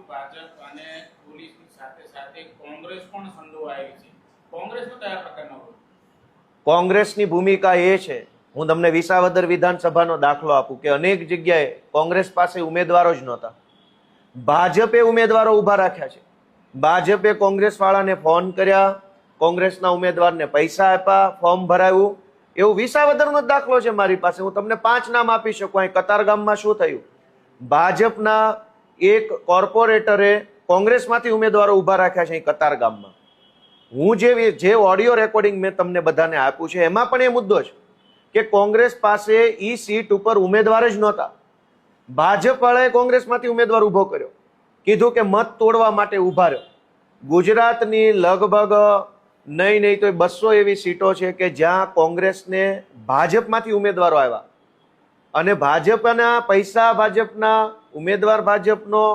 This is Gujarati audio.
ભાજપ અને પોલીસની સાથે સાથે કોંગ્રેસ પણ સંડોવાયેલી છે. કોંગ્રેસનો કયા પ્રકારનો રોલ? કોંગ્રેસની ભૂમિકા એ છે, હું તમને વિસાવદર વિધાનસભાનો દાખલો આપું કે અનેક જગ્યાએ કોંગ્રેસ પાસે ઉમેદવારો જ નહોતા. ભાજપે ઉમેદવારો ઊભા રાખ્યા છે. ભાજપે કોંગ્રેસ વાળાને ફોન કર્યા, કોંગ્રેસના ઉમેદવારને પૈસા આપ્યા, ફોર્મ ભરાયું. એવું વિસાવદરનો જ દાખલો છે મારી પાસે. હું તમને 5 નામ આપી શકું. અહીં કતારગામમાં શું થયું? ભાજપના એક કોર્પોરેટરે કોંગ્રેસમાંથી ઉમેદવારો ઊભા રાખ્યા છે અહીં કતારગામમાં. હું જે ઓડિયો રેકોર્ડિંગ મેં તમને બધાને આપ્યું છે એમાં પણ એ મુદ્દો છે કે કોંગ્રેસ પાસે ઈ સીટ ઉપર ઉમેદવાર જ નહોતા. ભાજપ વાળાએ કોંગ્રેસમાંથી ઉમેદવાર ઊભો કર્યો, કીધું કે મત તોડવા માટે ઊભા રહ્યો. ગુજરાતની લગભગ નહીં તો 200 એવી સીટો છે કે જ્યાં કોંગ્રેસને ભાજપમાંથી ઉમેદવારો આવ્યા અને ભાજપના પૈસા ભાજપના, ઉમેદવાર ભાજપનો,